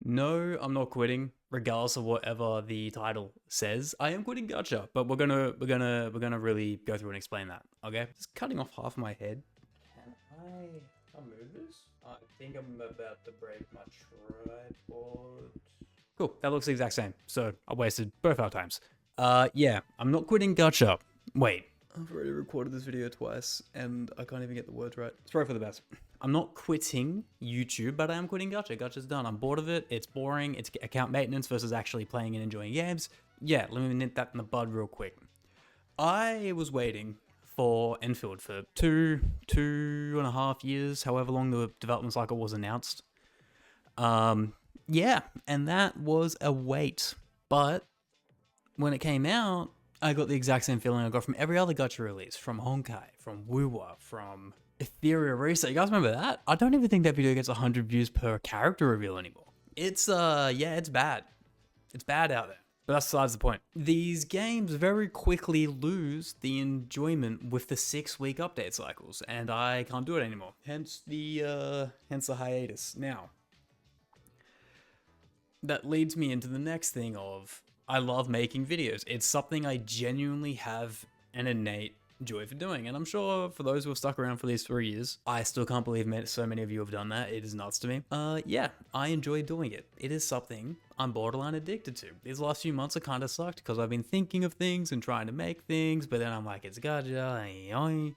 No, I'm not quitting, regardless of whatever the title says. I am quitting Gacha, but we're gonna really go through and explain that. Okay, just cutting off half my head. Can I move this? I think I'm about to break my tripod. Cool, that looks the exact same. So I wasted both our times. Yeah, I'm not quitting Gacha. Wait, I've already recorded this video twice, and I can't even get the words right. It's probably for the best. I'm not quitting YouTube, but I am quitting Gacha. Gacha's done. I'm bored of it. It's boring. It's account maintenance versus actually playing and enjoying games. Yeah, let me nip that in the bud real quick. I was waiting for endfield for two and a half years, however long the development cycle was announced. Yeah, and that was a wait. But when it came out, I got the exact same feeling I got from every other Gacha release, from Honkai, from Wuwa, from Ethereal Reset. You guys remember that? I don't even think that video gets 100 views per character reveal anymore. It's yeah, it's bad. It's bad out there. But that's besides the point. These games very quickly lose the enjoyment with the 6-week update cycles, and I can't do it anymore. Hence the hiatus. Now, that leads me into the next thing of I love making videos. It's something I genuinely have an innate joy for doing. And I'm sure for those who have stuck around for these 3 years, I still can't believe so many of you have done that. It is nuts to me. Yeah, I enjoy doing it. It is something I'm borderline addicted to. These last few months have kind of sucked because I've been thinking of things and trying to make things, but then I'm like, it's Gacha.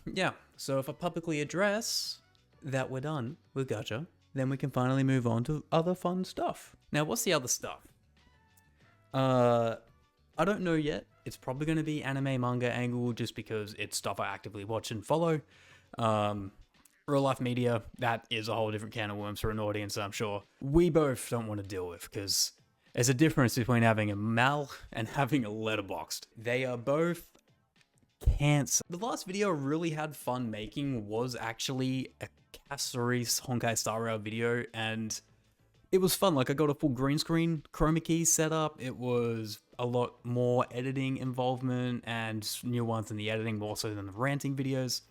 Yeah, so if I publicly address that we're done with Gacha, then we can finally move on to other fun stuff. Now, what's the other stuff? I don't know yet. It's probably going to be anime manga angle just because it's stuff I actively watch and follow. Real life media, that is a whole different can of worms for an audience, I'm sure we both don't want to deal with, because there's a difference between having a mal and having a letterboxed. They are both cancer. The last video I really had fun making was actually a Kasori's Honkai Star Rail video, and it was fun. Like, I got a full green screen chroma key set up. It was a lot more editing involvement and nuance in the editing more so than the ranting videos.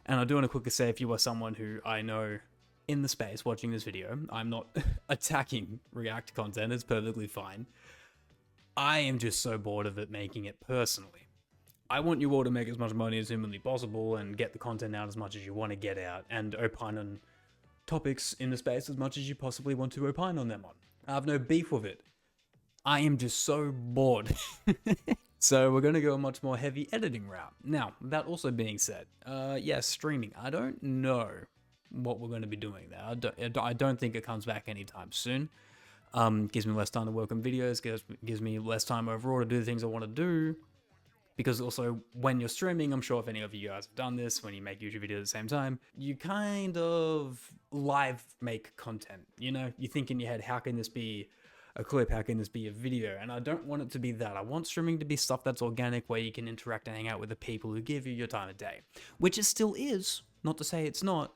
And I do want to quickly say, if you are someone who I know in the space watching this video, I'm not attacking React content. It's perfectly fine. I am just so bored of it making it personally. I want you all to make as much money as humanly possible and get the content out as much as you want to get out, and opine on topics in the space as much as you possibly want to opine on them on. I have no beef with it. I am just so bored. So we're going to go a much more heavy editing route. Now, that also being said, yeah, streaming. I don't know what we're going to be doing there. I don't think it comes back anytime soon. Gives me less time to work on videos, gives me less time overall to do the things I want to do. Because also, when you're streaming, I'm sure if any of you guys have done this, when you make YouTube videos at the same time, you kind of live make content. You know, you think in your head, how can this be a clip? How can this be a video? And I don't want it to be that. I want streaming to be stuff that's organic, where you can interact and hang out with the people who give you your time of day. Which it still is, not to say it's not,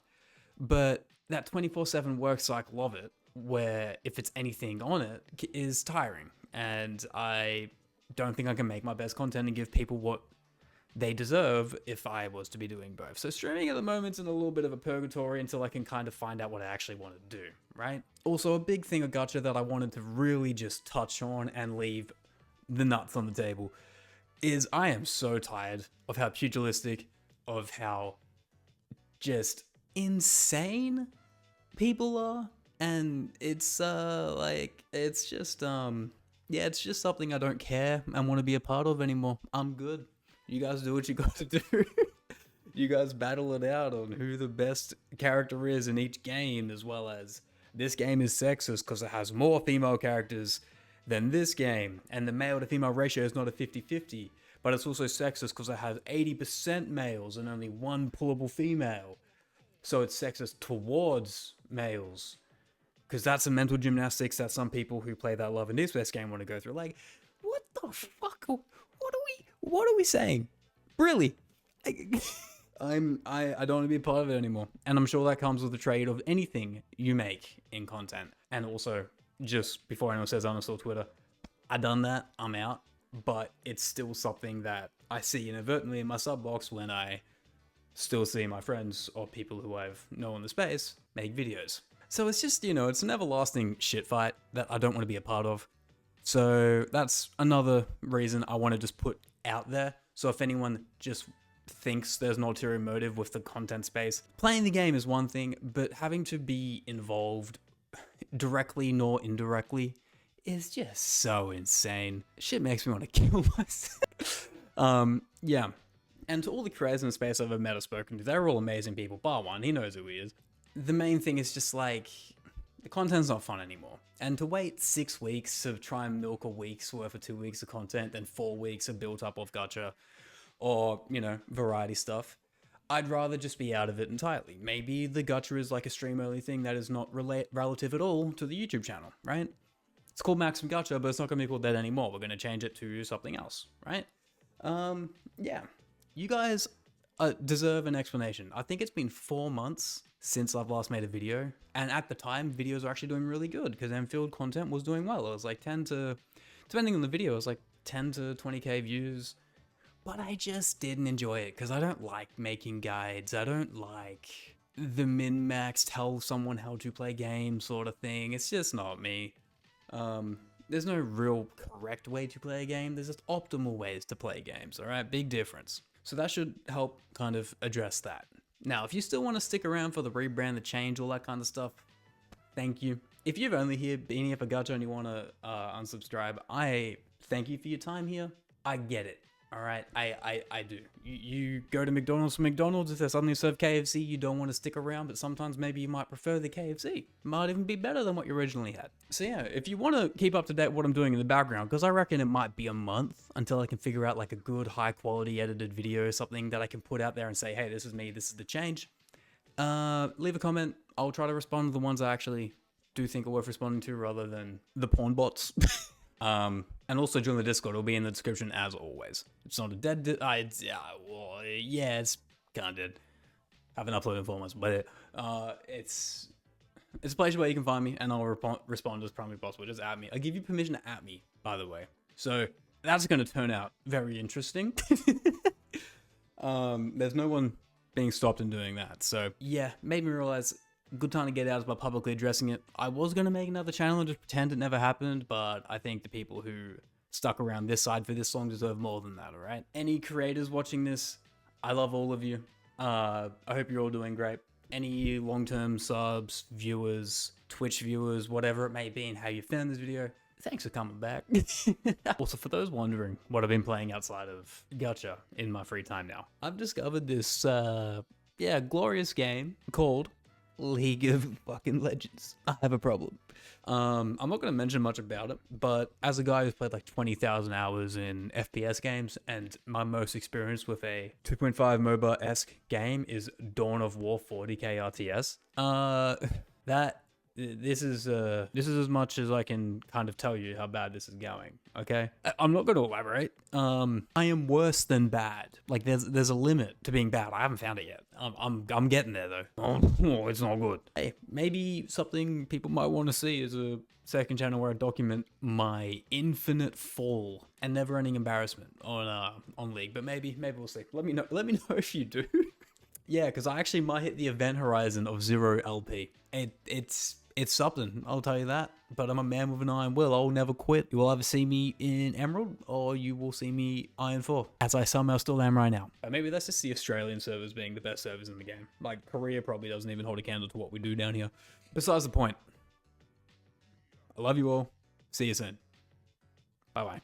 but that 24/7 work cycle of it, where if it's anything on it, is tiring. And I don't think I can make my best content and give people what they deserve if I was to be doing both. So streaming at the moment's in a little bit of a purgatory until I can kind of find out what I actually want to do, right? Also, a big thing of Gacha that I wanted to really just touch on and leave the nuts on the table is I am so tired of how pugilistic, of how just insane people are. And it's like, it's just yeah, it's just something I don't care and want to be a part of anymore. I'm good. You guys do what you got to do. You guys battle it out on who the best character is in each game, as well as this game is sexist because it has more female characters than this game, and the male to female ratio is not a 50-50, but it's also sexist because it has 80% males and only one pullable female. So it's sexist towards males. Because that's a mental gymnastics that some people who play that Love and Deep Space game want to go through. Like, what the fuck? What are we saying? Really? I don't want to be a part of it anymore. And I'm sure that comes with the trade of anything you make in content. And also, just before anyone says on Twitter, I done that, I'm out. But it's still something that I see inadvertently in my sub box when I still see my friends or people who I've known in the space make videos. So it's just, you know, it's an everlasting shit fight that I don't want to be a part of. So that's another reason I want to just put out there. So if anyone just thinks there's an ulterior motive with the content space, playing the game is one thing, but having to be involved directly nor indirectly is just so insane. Shit makes me want to kill myself. Yeah. And to all the creators in the space I've ever met or spoken to, they're all amazing people, bar one, he knows who he is. The main thing is just like, the content's not fun anymore. And to wait 6 weeks to try and milk a week's worth of 2 weeks of content, then 4 weeks of built up of gacha, or, you know, variety stuff, I'd rather just be out of it entirely. Maybe the gacha is like a stream only thing that is not relative at all to the YouTube channel, right? It's called Maximum Gacha, but it's not going to be called that anymore. We're going to change it to something else, right? Yeah. You guys deserve an explanation. I think it's been 4 months since I've last made a video, and at the time, videos were actually doing really good, because endfield content was doing well. It was like 10 to, depending on the video, it was like 10 to 20k views, but I just didn't enjoy it, because I don't like making guides. I don't like the min-max tell someone how to play games sort of thing. It's just not me. There's no real correct way to play a game. There's just optimal ways to play games, all right? Big difference. So that should help kind of address that. Now, if you still want to stick around for the rebrand, the change, all that kind of stuff, thank you. If you've only been here for Gacha and you want to unsubscribe, I thank you for your time here. I get it. All right, I do. You go to McDonald's for McDonald's. If they suddenly serve KFC, you don't want to stick around, but sometimes maybe you might prefer the KFC. Might even be better than what you originally had. So yeah, if you want to keep up to date with what I'm doing in the background, because I reckon it might be a month until I can figure out like a good high quality edited video, something that I can put out there and say, hey, this is me, this is the change. Leave a comment. I'll try to respond to the ones I actually do think are worth responding to, rather than the porn bots. And also join the Discord. It'll be in the description as always. It's not a dead. Yeah, it's kind of dead. I haven't uploaded in 4 months, but it's a place where you can find me, and I'll respond as promptly as possible. Just at me. I give you permission to at me, by the way. So that's going to turn out very interesting. There's no one being stopped in doing that. So yeah, made me realize. Good time to get out by publicly addressing it. I was going to make another channel and just pretend it never happened, but I think the people who stuck around this side for this long deserve more than that, alright? Any creators watching this, I love all of you. I hope you're all doing great. Any long-term subs, viewers, Twitch viewers, whatever it may be, and how you found this video, thanks for coming back. Also, for those wondering what I've been playing outside of Gacha in my free time now, I've discovered this, glorious game called League of fucking Legends. I have a problem. I'm not going to mention much about it, but as a guy who's played like 20,000 hours in FPS games, and my most experience with a 2.5 MOBA-esque game is Dawn of War 40k RTS. This is as much as I can kind of tell you how bad this is going, okay? I'm not going to elaborate. I am worse than bad. Like, there's a limit to being bad. I haven't found it yet. I'm getting there, though. Oh, it's not good. Hey, maybe something people might want to see is a second channel where I document my infinite fall and never-ending embarrassment on League. But maybe we'll see. Let me know if you do. Yeah, because I actually might hit the event horizon of 0 LP. It's something, I'll tell you that. But I'm a man with an iron will. I'll never quit. You will either see me in Emerald, or you will see me Iron 4, as I somehow still am right now. Maybe that's just the Australian servers being the best servers in the game. Like, Korea probably doesn't even hold a candle to what we do down here. Besides the point. I love you all. See you soon. Bye-bye.